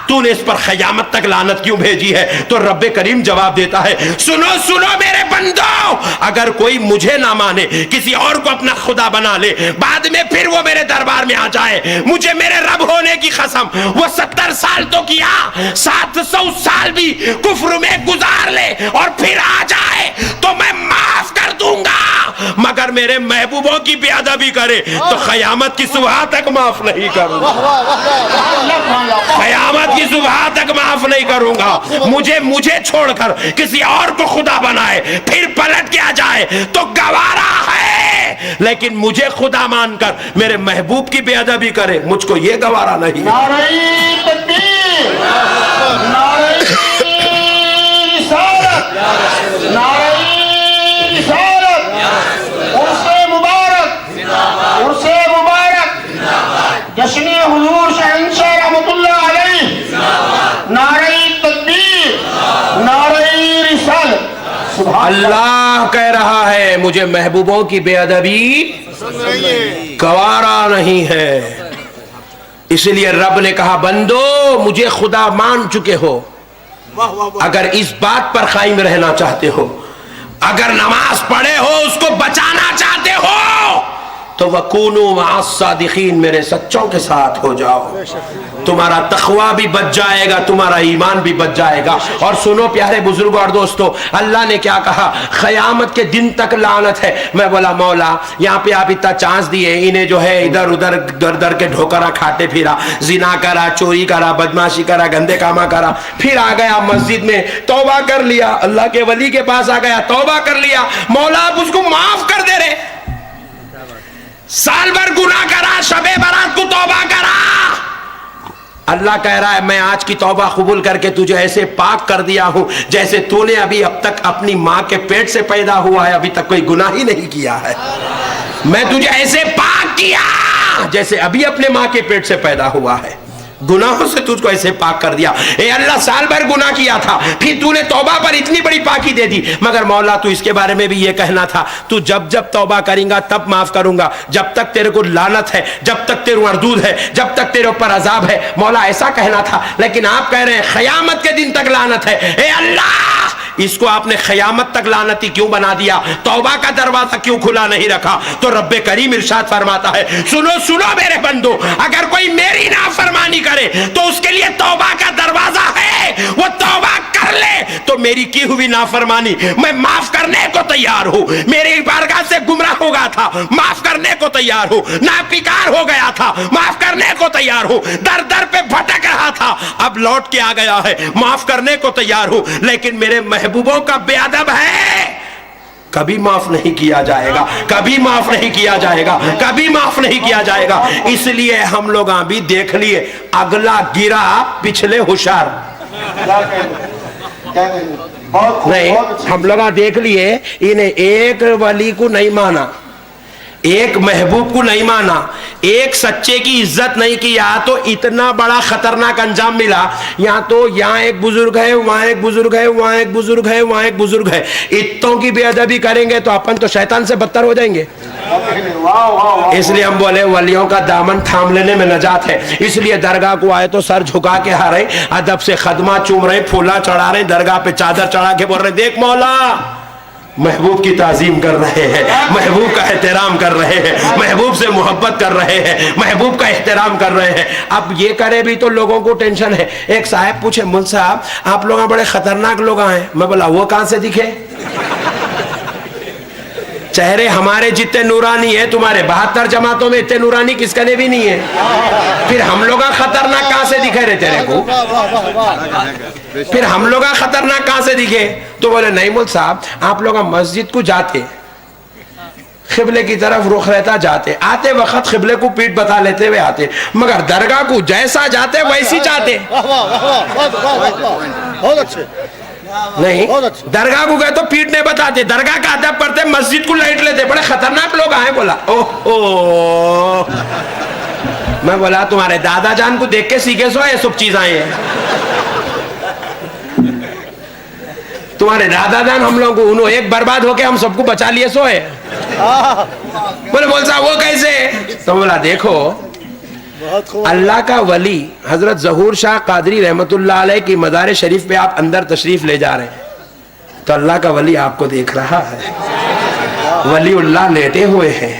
तूने इस पर क़यामत तक लानत क्यों भेजी है? तो रब्बे करीम जवाब देता है, सुनो सुनो मेरे बंदो, अगर कोई मुझे ना माने, किसी और को अपना खुदा बना ले, बाद में फिर वो मेरे दरबार में आ जाए, मुझे मेरे रब होने की कसम, वो 70 साल तो किया, 700 साल भी कुफ्र में गुजार ले और फिर आ जाए तो मैं माफ कर दूंगा, मगर मेरे महबूबों की बेअदबी करे तो क़यामत की सुबह तक माफ नहीं करूंगा, क़यामत की सुबह तक माफ नहीं करूंगा। मुझे छोड़कर किसी और को खुदा बनाए फिर पलट के आ जाए तो गवारा है, लेकिन मुझे खुदा मानकर मेरे महबूब की बेअदबी करे, मुझको ये गवारा नहीं। नारे तकबीर, नारे रिसालत, नारे रिसालत, उर्से मुबारक, उर्से मुबारक, जश्न हुजूर शहंशाह रहमतुल्लाह अलैह, नारे तकबीर, नारे रिसालत। अल्लाह कह रहा है मुझे महबूबों की बेअदबी गवारा नहीं है, इसलिए रब ने कहा बंदो मुझे खुदा मान चुके हो, अगर इस बात पर कायम रहना चाहते हो, अगर नमाज पढ़े हो, उसको बचाना चाहते हो, तो वकूनु मअस सादिकीन, मेरे सच्चों के साथ हो जाओ, तुम्हारा तक़वा भी बच जाएगा, तुम्हारा ईमान भी बच जाएगा। और सुनो प्यारे बुजुर्गों और दोस्तों, अल्लाह ने क्या कहा, क़यामत के दिन तक लानत है। मैं बोला मौला यहाँ पे आप इतना चांस दिए, इन्हें जो है इधर उधर दर दर के ढोकरा खाते फिरा, जिना करा, चोरी करा, बदमाशी करा, गंदे कामा करा, फिर आ गया मस्जिद में तौबा कर लिया, अल्लाह के वली के पास आ गया, तौबा कर लिया, मौला आप उसको माफ कर दे रहे, साल भर गुनाह करा, शबे बारात को तौबा करा, अल्लाह कह रहा है मैं आज की तौबा कबूल करके तुझे ऐसे पाक कर दिया हूं जैसे तूने अभी अब तक अपनी मां के पेट से पैदा हुआ है, अभी तक कोई गुनाह ही नहीं किया है, मैं तुझे ऐसे पाक किया जैसे अभी अपने मां के पेट से पैदा हुआ है, गुनाहों से तुझको ऐसे पाक कर दिया। ए अल्लाह साल भर गुनाह किया था, फिर तूने तौबा पर इतनी बड़ी पाकी दे दी, मगर मौला तू इसके बारे में भी ये कहना था, तू जब जब तौबा करेगा तब माफ करूंगा, जब तक तेरे को लानत है, जब तक तेरे मरदूद है, जब तक तेरे ऊपर अजाब है, मौला ऐसा कहना था। लेकिन आप कह रहे हैं क़यामत के दिन तक लानत है। ए अल्लाह इसको आपने क़यामत तक लानती क्यों बना दिया, तौबा का दरवाजा क्यों खुला नहीं रखा? तो रब्बे करीम इरशाद फरमाता है, सुनो सुनो मेरे बंदो, अगर कोई मेरी नाफरमानी करे तो उसके लिए तौबा का दरवाजा है, वो तौबा कर ले तो मेरी की हुई नाफरमानी मैं माफ करने को तैयार हूं, मेरी बारगाह से गुमराह हो गया था, माफ करने को तैयार हूं, नापिकार हो गया था, माफ करने को तैयार हूं, दर दर पे भटक रहा था, अब लौट के आ गया है, माफ करने को तैयार हूं, लेकिन मेरे महबूबों का बेअदब है, कभी माफ नहीं किया जाएगा, कभी माफ नहीं किया जाएगा, कभी माफ नहीं किया जाएगा। इसलिए हम लोग अभी देख लिए, अगला गिरा पिछले होशियार नहीं, हम लोग देख लिए, इन्हें एक वली को नहीं माना, एक महबूब को नहीं माना, एक सच्चे की इज्जत नहीं की, यहाँ तो इतना बड़ा खतरनाक अंजाम मिला। यहाँ तो यहाँ एक बुजुर्ग है, वहां एक बुजुर्ग है, वहां एक बुजुर्ग है, वहां एक बुजुर्ग है, इतनों की बेअदबी करेंगे तो अपन तो शैतान से बदतर हो जाएंगे। इसलिए हम बोले वलियों का दामन थाम लेने में नजात है, इसलिए दरगाह को आए तो सर झुका के आ रहे, अदब से खदमा चूम रहे, फूला चढ़ा रहे, दरगाह पे चादर चढ़ा के बोल रहे देख मौला महबूब की ताजीम कर रहे हैं, महबूब का एहतराम कर रहे हैं, महबूब से मोहब्बत कर रहे हैं, महबूब का एहतराम कर रहे हैं। अब ये करे भी तो लोगों को टेंशन है। एक साहब पूछे मुल साहब आप लोग बड़े खतरनाक लोग हैं, मैं बोला वो कहां से दिखे, चेहरे हमारे जितने नूरानी है, तुम्हारे 72 जमातों में इतने नूरानी किसका ने भी नहीं है, फिर हम लोग खतरनाक कहां से दिखे रे तेरे को, फिर हम लोग खतरनाक कहां से दिखे? तो बोले नहीं मुल साहब आप लोग मस्जिद को जाते, खिबले की तरफ रुख रहता जाते, आते वक्त खिबले को पीठ बता लेते हुए आते, मगर दरगाह को जैसा जाते वैसी चाहते नहीं, दरगाह को गए तो पीठ नहीं बताते, दरगाह का अदब करते, मस्जिद को लाइट लेते, बड़े खतरनाक लोग आए। बोला ओह मैं बोला तुम्हारे दादा जान को देख के सीखे सो ये सब चीज आए हैं, तुम्हारे दादा जान हम लोग को उन्होंने एक बर्बाद होके हम सबको बचा लिए सो है। बोले बोल साहब वो कैसे? तो बोला देखो अल्लाह का वली हजरत ज़हूर शाह कादरी रहमतुल्लाह अलैह की मज़ार शरीफ पे आप अंदर तशरीफ ले जा रहे हैं तो अल्लाह का वली आपको देख रहा है। वलीउल्लाह लेटे हुए हैं,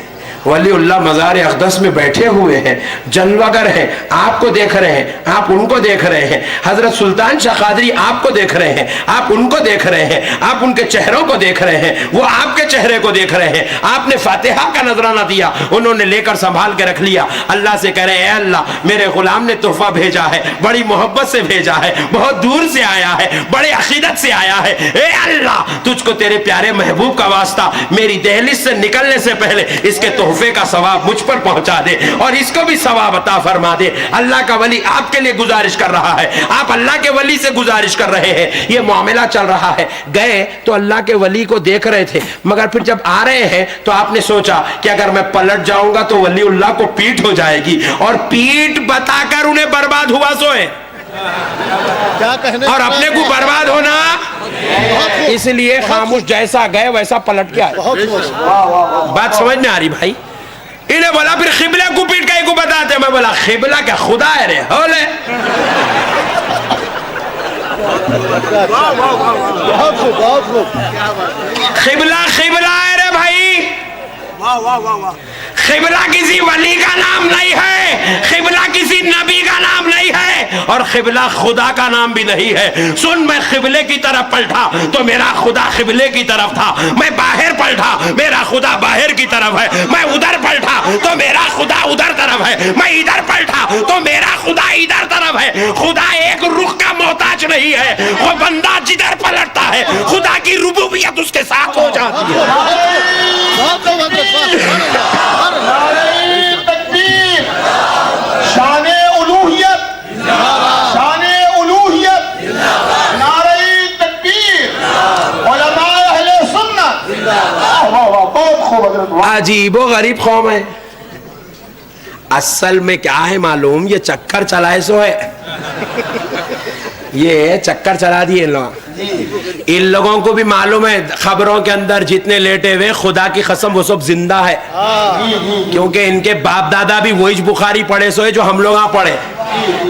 वलीउल्लाह मज़ार अक़दस में बैठे हुए हैं, जलवागर हैं, आपको देख रहे हैं, आप उनको देख रहे हैं। हजरत सुल्तान शाह कादरी आपको देख रहे हैं, आप उनको देख रहे हैं, आप उनके चेहरों को देख रहे हैं, वो आपके चेहरे को देख रहे हैं। आपने फातिहा का नजराना दिया, उन्होंने लेकर संभाल के रख लिया। अल्लाह से कह रहे हैं, अल्लाह मेरे गुलाम ने तोहफा भेजा है, बड़ी मोहब्बत से भेजा है, बहुत दूर से आया है, बड़े अकीदत से आया है। ए अल्लाह, तुझको तेरे प्यारे महबूब का वास्ता, मेरी दहलीज से निकलने से पहले इसके तोहफे का सवाब मुझ पर पहुंचा दे और इसको भी सवाब अता फरमा दे। अल्लाह का वली आपके लिए गुजारिश कर रहा है, आप अल्लाह के वली से गुजारिश कर रहे हैं। ये मामला चल रहा है। गए तो अल्लाह के वली को देख रहे थे, मगर फिर जब आ रहे हैं तो आपने सोचा कि अगर मैं पलट जाऊंगा तो वलीउल्लाह को पीठ हो जाएगी, और पीठ बताकर उन्हें बर्बाद हुआ सोए क्या कहने और अपने को बर्बाद होना, इसलिए खामोश, जैसा गए वैसा पलट के आए। बात समझ में आ रही भाई? इन्हें बोला फिर खिबले को पीट कहीं को बताते। मैं बोला खिबला क्या खुदा है रे, होले खिबला खिबला है रे भाई। खिबला किसी वली का नाम नहीं है, खिबला किसी नबी का नाम नहीं है, और खिबला खुदा का नाम भी नहीं है। सुन, मैं खिबले की तरफ पलटा तो मेरा खुदा खिबले की तरफ था, मैं बाहर पलटा मेरा खुदा बाहर की तरफ है, मैं उधर पलटा तो मेरा खुदा उधर तरफ है, मैं इधर पलटा तो मेरा खुदा इधर तरफ है। खुदा एक रुख का मोहताज नहीं है, वो बंदा जिधर पलटता है खुदा की रुबूबियत उसके साथ हो जाती है। तकबीर, शाने उलूहियत, शाने उलूहियत, नारे तकबीर, उलमाए अहले सुन्नत। वाह वाह, बहुत खूब। अजीबो गरीब कौम है। असल में क्या है मालूम, ये चक्कर चलाए सो है, ये चक्कर चला दिए इन लोगों। इन लोगों को भी मालूम है खबरों के अंदर जितने लेटे हुए, खुदा की कसम वो सब जिंदा है, क्योंकि इनके बाप दादा भी वही बुखारी पढ़े सोए जो हम लोग पढ़े,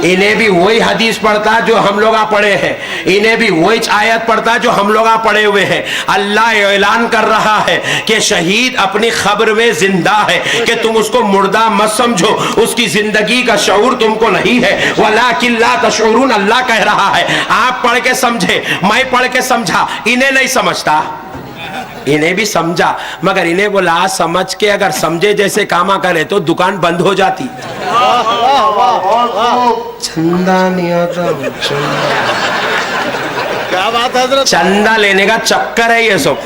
इन्हें भी वही हदीस पढ़ता जो हम लोग पढ़े हैं, इन्हें भी वही आयत पढ़ता जो हम लोग पढ़े हुए हैं। अल्लाह ऐलान कर रहा है कि शहीद अपनी खबर में जिंदा है, कि तुम उसको मुर्दा मत समझो, उसकी जिंदगी का शऊर तुमको नहीं है। वलाकिन ला तशऊरून, अल्लाह कह रहा है। आप पढ़ के समझे, मैं पढ़ के समझा, इन्हें नहीं समझता, इन्हें भी समझा, मगर इन्हें बोला समझ के अगर समझे जैसे कामा करे तो दुकान बंद हो जाती। चंदा नहीं आता, क्या बात है हजरत? चंदा लेने का चक्कर है ये सब।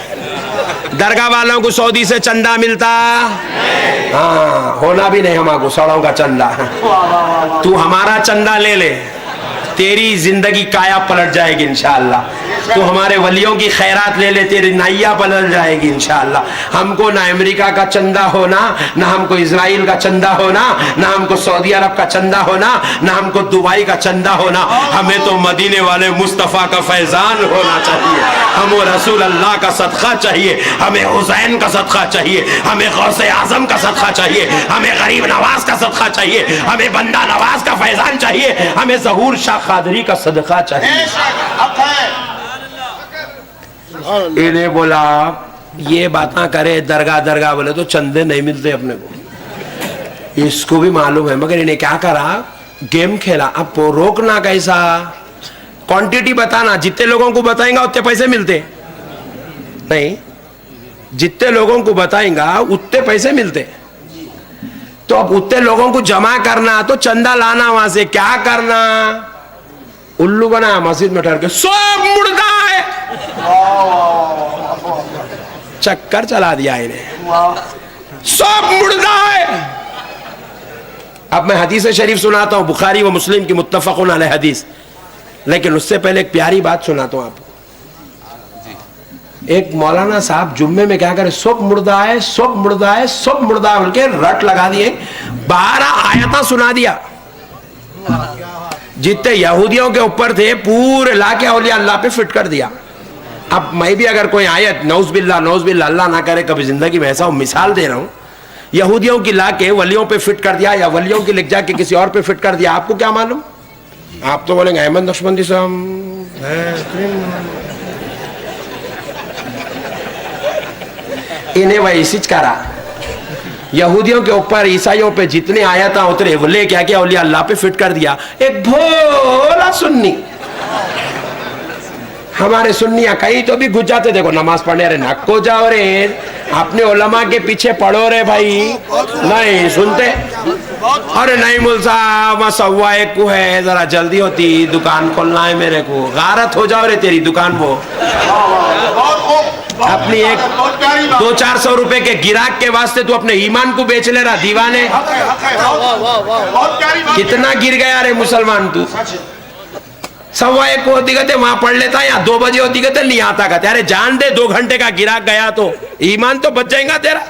दरगाह वालों को सऊदी से चंदा मिलता, हाँ, होना भी नहीं हमारे सड़ों का चंदा। तू हमारा चंदा ले ले, तेरी जिंदगी काया पलट जाएगी इंशाअल्लाह। तो हमारे वलियों की खैरात ले ले, तेरी नैया पलट जाएगी इंशाअल्लाह। हमको ना अमेरिका का चंदा होना, ना हमको इजराइल का चंदा होना, ना हमको सऊदी अरब का चंदा होना, ना हमको दुबई का चंदा होना। हमें तो मदीने वाले मुस्तफ़ा का फैजान होना चाहिए, हमें रसूल अल्लाह का सदका चाहिए, हमें हुसैन का सदका चाहिए, हमें गौसे आजम का सदका चाहिए, हमें गरीब नवाज का सदका चाहिए, हमें बंदा नवाज का फैजान चाहिए, हमें ज़हूर शाह कादरी का सदका चाहिए। इन्हें बोला ये बातें करे दरगाह दरगाह, बोले तो चंदे नहीं मिलते अपने को, इसको भी मालूम है, मगर इन्हें क्या करा, गेम खेला। अब रोकना कैसा, क्वांटिटी बताना, जितने लोगों को बताएंगा उतने पैसे मिलते नहीं, जितने लोगों को बताएंगा उतने पैसे मिलते। तो अब उतने लोगों को जमा करना, तो चंदा लाना वहां से, क्या करना, उल्लू बना मस्जिद में ठहर के, सब मुर्दा है, चक्कर चला दिया इन्हें, सब मुर्दा है। अब मैं हदीस शरीफ सुनाता हूं, बुखारी व मुस्लिम की मुत्तफक़ुन अलैह हदीस, लेकिन उससे पहले एक प्यारी बात सुनाता हूं आपको। एक मौलाना साहब जुम्मे में क्या करे, सब मुर्दा है, सब मुर्दा है, सब मुर्दा है, उनके रट लगा दिए, 12 आयता सुना दिया। जितने यहूदियों के ऊपर थे पूरे लाके औलिया अल्लाह पे फिट कर दिया। अब मैं भी अगर कोई आयत नौज़ बिल्लाह अल्लाह ना करे कभी जिंदगी में ऐसा मिसाल दे रहा हूं, यहूदियों की ला के वलियों पे फिट कर दिया या वलियों की लिख जाके किसी और पे फिट कर दिया, आपको क्या मालूम? आप तो बोलेंगे अहमद नक्शबंदी साहब इन्हें वैसी करा। यहूदियों के ऊपर ईसाइयों पे जितने आयता उतरे वो ले क्या क्या औलिया अल्लाह पे फिट कर दिया। एक भोला सुन्नी, हमारे सुन्निया कहीं तो भी घुस जाते, देखो नमाज पढ़ने, अरे नक्को जाओ रे, अपने उलमा के पीछे पढ़ो रे भाई, नहीं सुनते। अरे नहीं मुल साहब 1:15 को है, जरा जल्दी होती, दुकान खोलना है मेरे को, गारत हो जाओ रे तेरी दुकान वो। अपनी एक 200-400 रुपए के गिराक के वास्ते तू अपने ईमान को बेच ले रहा दीवाने। कितना गिर गया रे मुसलमान तू। 1:15 को होती कहते वहां पढ़ लेता, या 2 बजे होती कहते नहीं आता कहते। अरे जान दे 2 घंटे का गिराक गया तो ईमान तो बच जाएगा तेरा।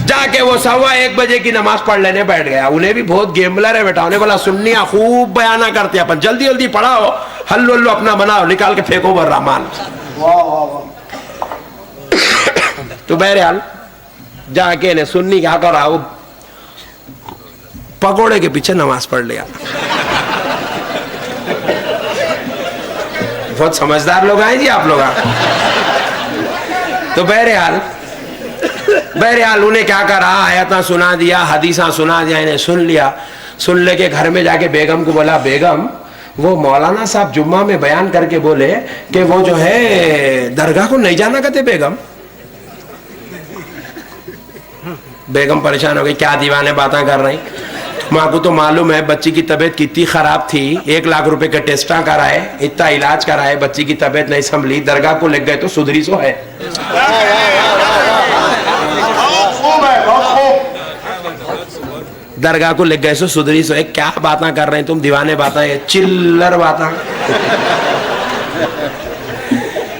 जाके वो 1:15 बजे की नमाज पढ़ लेने बैठ गया। उन्हें भी बहुत गेमलर है बेटा, उन्हें बोला सुन्निया खूब बयाना करते अपन, जल्दी जल्दी पढ़ाओ, हल्लो हल्लो अपना बनाओ, निकाल के फेंको बर रहमान। तो बहरहाल जाके ने सुन्नी क्या करा, वो पकोड़े के पीछे नमाज पढ़ लिया। बहुत समझदार लोग हैं जी आप लोग। तो बहरहाल उन्हें क्या करा, आयता सुना दिया, हदीसा सुना दिया, इन्हें सुन लिया। सुन लेके घर में जाके बेगम को बोला, बेगम वो मौलाना साहब जुम्मा में बयान करके बोले कि वो जो है दरगाह को नहीं जाना कहते। बेगम परेशान हो गई, क्या दीवाने बातें कर रही, माँ को तो मालूम है बच्ची की तबीयत कितनी खराब थी, 1 लाख रुपए के टेस्टा कराए, इतना इलाज कराए, बच्ची की तबीयत नहीं संभली, दरगाह को लग गए तो सुधरी सो है। दरगाह को लग गए सो सुधरी सो है। क्या बातें कर रहे हैं तुम, दीवाने बातें, चिल्लर बातें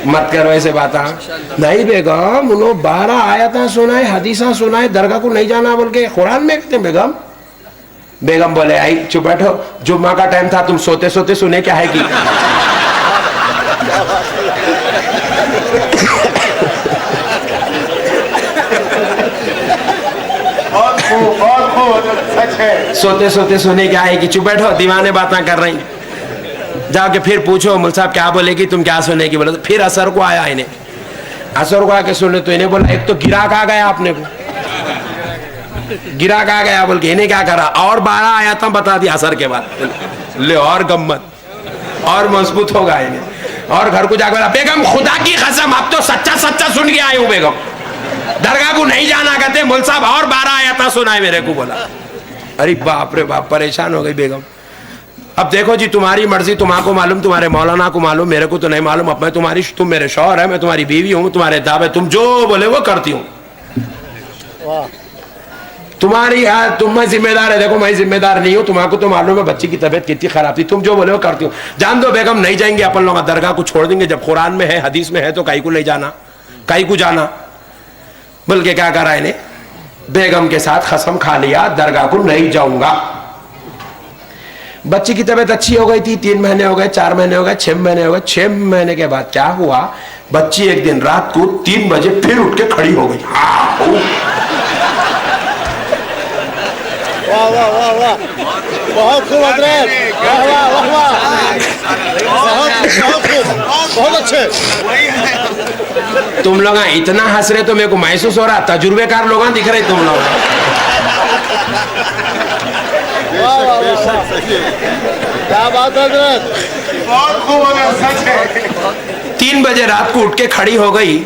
मत करो ऐसे बातें। नहीं बेगम उन्होंने 12 आयता सुनाए, हदीसा सुनाए, दरगाह को नहीं जाना बोल के कुरान में कहते बेगम। बेगम बोले आई चुप बैठो, जुम्मा का टाइम था, तुम सोते सोते सुने क्या है कि। सोते सोते सुने क्या है कि, चुप बैठो, दीवाने बातें कर रही। जाके फिर पूछो मुल साहब क्या बोलेगी, तुम क्या सुनेगी। बोले तो फिर असर को आया, इन्हें असर को आके सुने तो इन्हें बोला एक तो गिराक आ गया, आपने को गिराक आ गया बोल के इन्हें क्या करा, और 12 आयता बता दिया असर के बाद। ले और गम्मत और मजबूत होगा इन्हें। और घर को जाकर बोला, बेगम खुदा की कसम अब तो सच्चा सच्चा सुन के आई हूँ बेगम, दरगाह को नहीं जाना कहते मुल साहब, और 12 आयता सुनाए मेरे को। बोला अरे बाप रे बाप, परेशान हो गई बेगम। अब देखो जी तुम्हारी मर्जी, तुम्हारा मालूम, तुम्हारे मौलाना को मालूम, मेरे को तो नहीं मालूम। अब मैं तुम्हारी, तुम मेरे शौहर है, मैं तुम्हारी बीवी हूँ, तुम्हारे दावे, तुम जो बोले वो करती हूँ। तुम्हारी तुम मैं जिम्मेदार है, देखो मैं जिम्मेदार नहीं हूँ, तुम्हारा तो मालूम है बच्ची की तबीयत कितनी खराब थी, तुम जो बोले वो करती हूँ। जान दो बेगम नहीं जाएंगे अपन लोग, दरगाह को छोड़ देंगे, जब कुरान में है हदीस में है तो काई को ले जाना, काई को जाना बोल के क्या करा इन्हें, बेगम के साथ कसम खा लिया दरगाह को नहीं जाऊंगा। बच्ची की तबीयत अच्छी हो गई थी, 3 महीने हो गए, 4 महीने हो गए, 6 महीने हो गए। 6 महीने के बाद क्या हुआ, बच्ची एक दिन रात को 3 बजे फिर उठ के खड़ी हो गई। वाह वाह वाह वाह, बहुत खूब हजरत, वाह वाह वाह वाह, बहुत खूब, बहुत अच्छे। तुम लोग इतना हंस रहे तो मेरे को महसूस हो रहा तजुर्बेकार लोग दिख रहे तुम लोग। 3 बजे रात को उठ के खड़ी हो गई।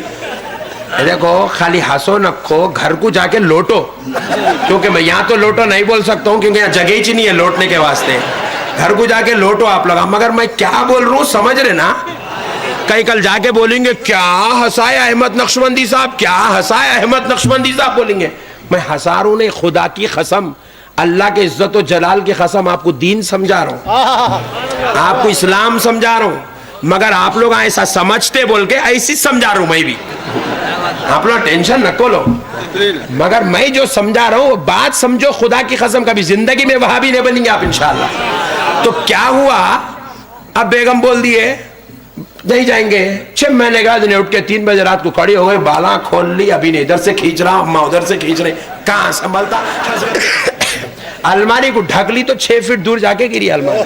देखो खाली हंसो नखो, घर को जाके लोटो, क्योंकि मैं यहाँ तो लोटो नहीं बोल सकता हूँ क्योंकि यहाँ जगह ही नहीं है लोटने के वास्ते। घर को जाके लोटो आप लोग। मगर मैं क्या बोल रहा हूँ समझ रहे ना, कई कल जाके बोलेंगे क्या हंसाया अहमद नक्शबंदी साहब, क्या हंसाया अहमद नक्शबंदी साहब बोलेंगे। मैं हंसा रहा हूँ नहीं, खुदा की कसम, अल्लाह के इज्जत और जलाल की कसम आपको दीन समझा रहा हूँ, आपको इस्लाम समझा रहा हूँ। मगर आप लोग ऐसा समझते बोल के ऐसी समझा रहा हूँ मैं भी, आप लोग टेंशन न लो। मगर मैं जो समझा रहा हूँ वो बात समझो, खुदा की कसम कभी जिंदगी में वहां भी नहीं बनेंगे आप इंशाल्लाह। तो क्या हुआ, अब बेगम बोल दिए नहीं जाएंगे। 6 महीने के बाद उठ के 3 बजे रात को खड़ी हो गई, बाला खोल ली, अभी नहीं इधर से खींच रहा, अम्मा उधर से खींच रहे, कहां संभलता। अलमारी को ढक ली तो 6 फीट दूर जाके गिरी अलमारी।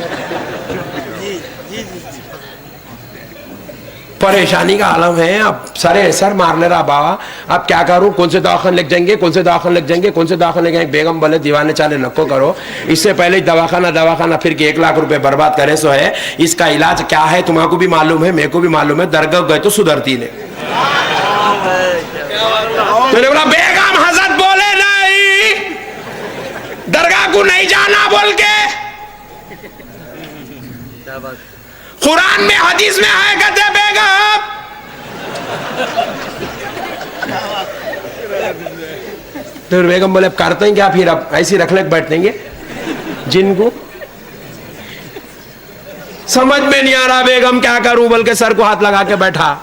परेशानी का आलम है। अब सरे सर मार ले रहा बाबा, अब क्या करूं, कौन से दवाखाने लग जाएंगे, कौन से दवाखाने लग जाएंगे, कौन से दवाखाने लग जाएंगे। बेगम बोले दीवाने चाले नको करो, इससे पहले दवाखाना फिर के 1 लाख रुपए बर्बाद करे सो है। इसका इलाज क्या है तुम्हारा भी मालूम है, मेरे को भी मालूम है। दरगाह गए तो सुधरती ने। मैंने बोला बेगम हजरत बोले नहीं, दरगाह को नहीं जाना बोल के। कुरान में हदीस में है कहते बेगम। फिर बेगम बोले अब करते हैं क्या, फिर अब ऐसी रख ले बैठ देंगे। जिनको समझ में नहीं आ रहा बेगम क्या करूं, बल्कि सर को हाथ लगा के बैठा।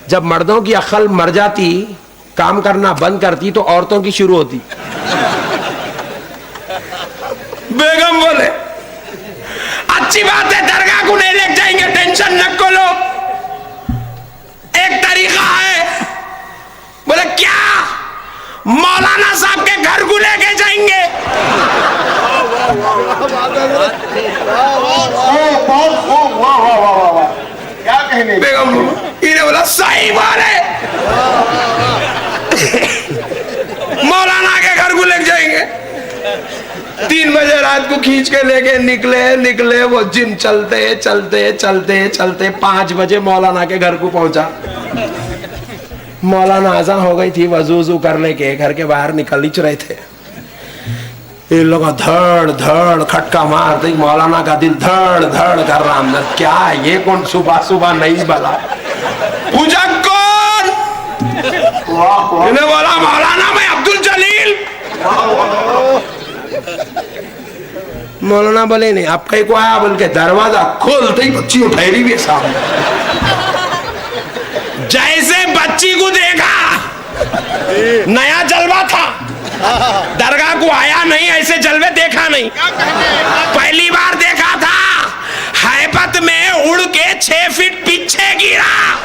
जब मर्दों की अक्ल मर जाती, काम करना बंद करती, तो औरतों की शुरू होती। बेगम बोले अच्छी बात है, दरगाह को नहीं ले जाएंगे, टेंशन न लो, एक तरीका है। बोले क्या? मौलाना साहब के घर को लेके जाएंगे। क्या कहने। बेगम इन्हें बोला सही बोले, मौलाना के घर को लेके जाएंगे। 3 बजे रात को खींच के लेके निकले वो जिम चलते 5 बजे मौलाना के घर को पहुंचा। मौलाना आज़ान हो गई थी, वजू करने के घर के बाहर निकल ही रहे थे। ये लोग धड़ खटका मारते, मौलाना का दिल धड़ कर रहा अंदर। क्या ये कौन सुबह नहीं बला, पूजा कौन? इन्हें बोला मौलाना मैं अब्दुल जलील। मौलाना बोले नहीं आप कहीं को आया, बोल के दरवाजा खोलते ही बच्ची ठहरी भी सामने। जैसे बच्ची को देखा, नया जलवा था, दरगाह को आया नहीं, ऐसे जलवे देखा नहीं, पहली बार देखा था। हैबत में उड़ के 6 फीट पीछे गिरा।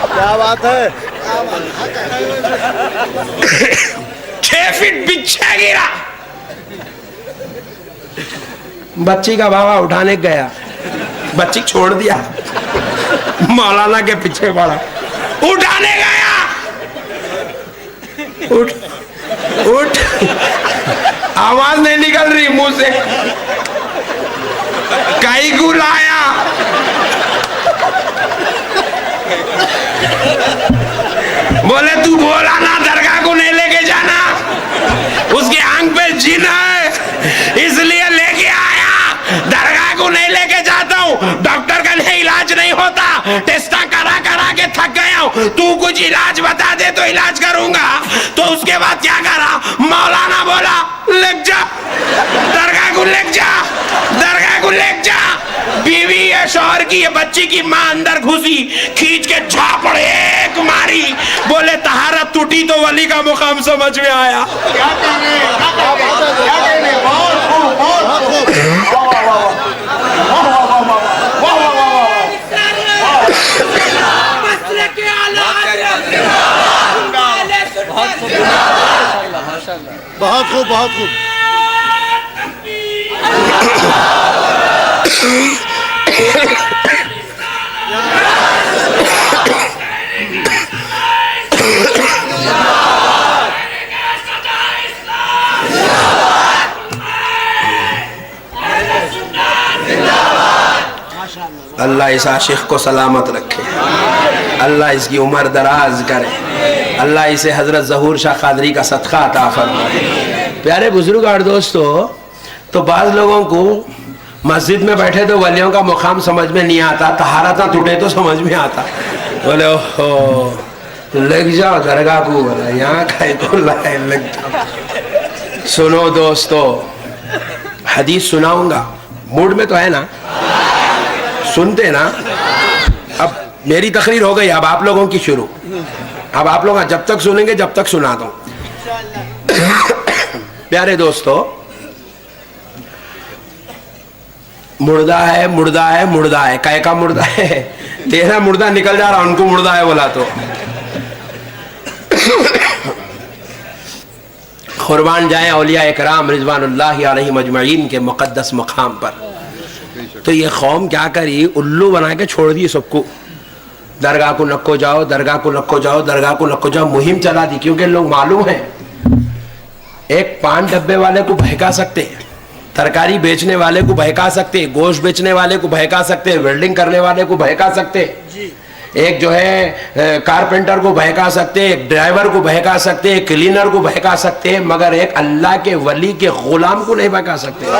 क्या बात है। 6 फीट पीछे गिरा। बच्ची का बाबा उठाने गया, बच्ची छोड़ दिया, मौलाना के पीछे पड़ा। उठाने गया, उठ आवाज नहीं निकल रही मुंह से। कई को लाया, बोले तू बोला ना दरगाह को नहीं लेके जाना, उसके आंख पे जिन है इसलिए लेके आया। दरगाह को नहीं लेके जाता हूँ, डॉक्टर का नहीं इलाज नहीं होता, टेस्टा करा के थक गया हूँ, तू कुछ इलाज बता दे तो इलाज करूंगा। तो उसके बाद क्या करा, मौलाना बोला लेक जा, दरगाह को लेक जा, दरगाह को लेक जा। बीवी है शौहर की, ये बच्ची की माँ अंदर घुसी, खींच के झापड़ एक मारी। बोले तहारत टूटी तो वली का मुकाम समझ में आया। क्या कहने, क्या कहने। बहुत खूब, बहुत खूब। बहुत खूब, बहुत खूब। अल्लाह इस आशिक को सलामत रखे, अल्लाह इसकी उम्र दराज करे, अल्लाह इसे हजरत ज़हूर शाह कादरी का सदका अता फरमाए। प्यारे बुजुर्ग और दोस्तों, तो बाज़ लोगों को मस्जिद में बैठे तो वलियों का मुकाम समझ में नहीं आता, तहारत ना टूटे तो समझ में आता। बोले ओहो लग जाओ दरगाह को, बोला यहाँ खाए तो लग जाओ। सुनो दोस्तों, हदीस सुनाऊंगा, मूड में तो है ना, सुनते ना। अब मेरी तकरीर हो गई, अब आप लोगों की शुरू। अब आप लोग जब तक सुनेंगे जब तक सुना दो। प्यारे दोस्तों, मुर्दा है मुर्दा है मुर्दा है, काय का मुर्दा है? तेरा मुर्दा निकल जा रहा, उनको मुर्दा है बोला तो। कुर्बान जाए औलिया इकराम रिजवानुल्लाहि अलैहिम अजमईन के मुक़द्दस मकाम पर। तो ये कौम क्या करी, उल्लू बना के छोड़ दी सबको। दरगाह को नक्को जाओ, दरगाह को नक्को जाओ, दरगाह को नक्को जाओ, मुहिम चला दी। क्योंकि लोग मालूम है एक पान डब्बे वाले को बहका सकते, तरकारी बेचने वाले को बहका सकते, गोश्त बेचने वाले को बहका सकते, वेल्डिंग करने वाले को बहका सकते, एक जो है कारपेंटर को बहका सकते, एक ड्राइवर को बहका सकते, एक क्लीनर को बहका सकते, मगर एक अल्लाह के वली के गुलाम को नहीं बहका सकते।